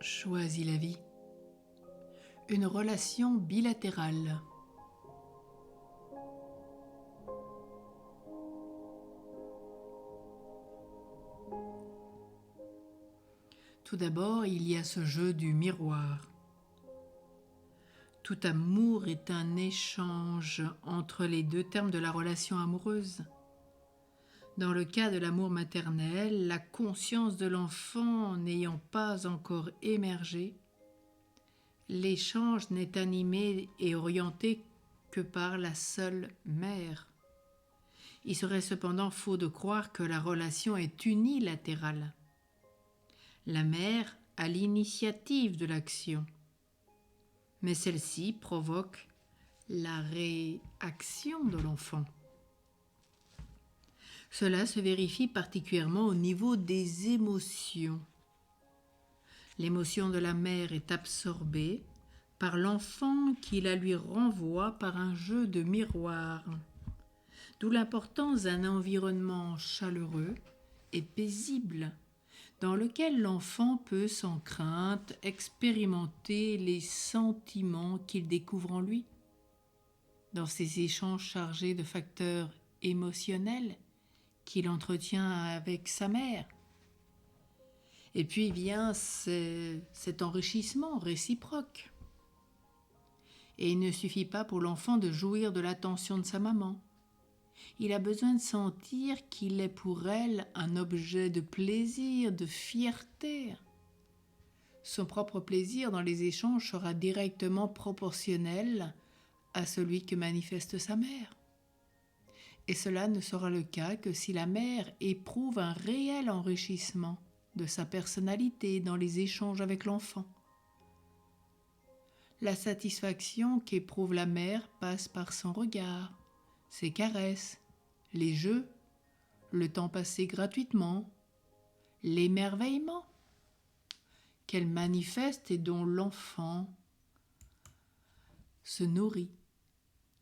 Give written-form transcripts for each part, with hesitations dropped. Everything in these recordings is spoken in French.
choisis la vie. Une relation bilatérale. Tout d'abord, il y a ce jeu du miroir. Tout amour est un échange entre les deux termes de la relation amoureuse. Dans le cas de l'amour maternel, la conscience de l'enfant n'ayant pas encore émergé, l'échange n'est animé et orienté que par la seule mère. Il serait cependant faux de croire que la relation est unilatérale. La mère a l'initiative de l'action, mais celle-ci provoque la réaction de l'enfant. Cela se vérifie particulièrement au niveau des émotions. L'émotion de la mère est absorbée par l'enfant qui la lui renvoie par un jeu de miroir. D'où l'importance d'un environnement chaleureux et paisible dans lequel l'enfant peut sans crainte expérimenter les sentiments qu'il découvre en lui. Dans ces échanges chargés de facteurs émotionnels qu'il entretient avec sa mère. Et puis vient cet enrichissement réciproque. Et il ne suffit pas pour l'enfant de jouir de l'attention de sa maman. Il a besoin de sentir qu'il est pour elle un objet de plaisir, de fierté. Son propre plaisir dans les échanges sera directement proportionnel à celui que manifeste sa mère. Et cela ne sera le cas que si la mère éprouve un réel enrichissement de sa personnalité dans les échanges avec l'enfant. La satisfaction qu'éprouve la mère passe par son regard, ses caresses, les jeux, le temps passé gratuitement, l'émerveillement qu'elle manifeste et dont l'enfant se nourrit,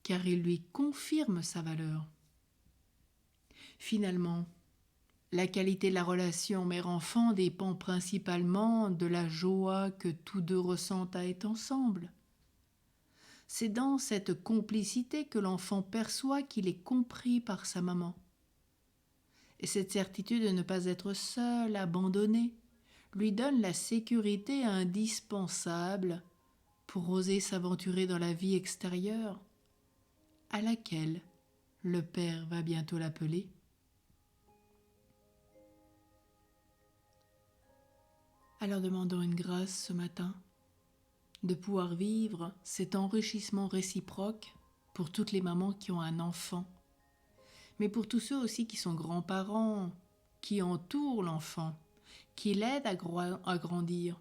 car il lui confirme sa valeur. Finalement, la qualité de la relation mère-enfant dépend principalement de la joie que tous deux ressentent à être ensemble. C'est dans cette complicité que l'enfant perçoit qu'il est compris par sa maman. Et cette certitude de ne pas être seul, abandonné, lui donne la sécurité indispensable pour oser s'aventurer dans la vie extérieure, à laquelle le Père va bientôt l'appeler. Alors demandons une grâce ce matin, de pouvoir vivre cet enrichissement réciproque pour toutes les mamans qui ont un enfant, mais pour tous ceux aussi qui sont grands-parents, qui entourent l'enfant, qui l'aident à grandir,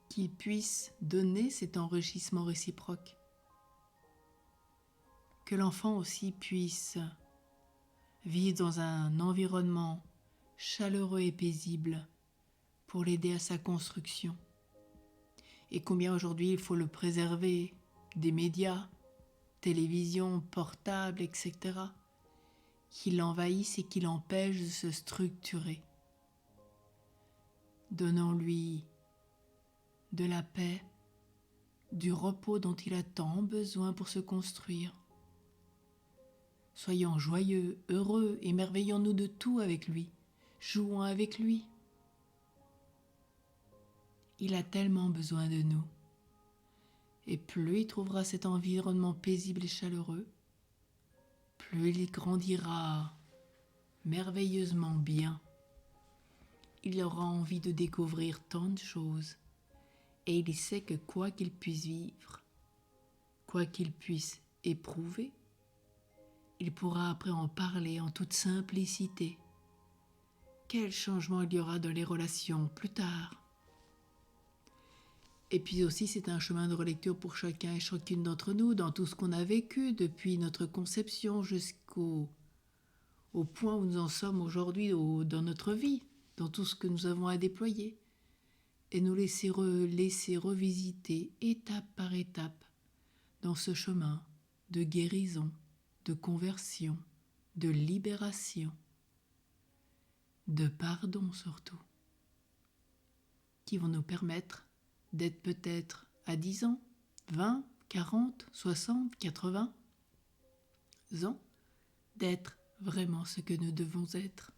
qu'ils puissent donner cet enrichissement réciproque. Que l'enfant aussi puisse vivre dans un environnement chaleureux et paisible pour l'aider à sa construction. Et combien aujourd'hui il faut le préserver des médias, télévision, portable, etc., qui l'envahissent et qui l'empêchent de se structurer. Donnons-lui de la paix, du repos dont il a tant besoin pour se construire. Soyons joyeux, heureux, émerveillons-nous de tout avec lui, jouons avec lui. Il a tellement besoin de nous. Et plus il trouvera cet environnement paisible et chaleureux, plus il grandira merveilleusement bien. Il aura envie de découvrir tant de choses. Et il sait que quoi qu'il puisse vivre, quoi qu'il puisse éprouver, il pourra après en parler en toute simplicité. Quel changement il y aura dans les relations plus tard. Et puis aussi, c'est un chemin de relecture pour chacun et chacune d'entre nous dans tout ce qu'on a vécu depuis notre conception jusqu'au point où nous en sommes aujourd'hui dans notre vie, dans tout ce que nous avons à déployer. Et nous laisser revisiter étape par étape dans ce chemin de guérison, de conversion, de libération, de pardon surtout, qui vont nous permettre d'être peut-être à 10 ans, 20, 40, 60, 80 ans, d'être vraiment ce que nous devons être.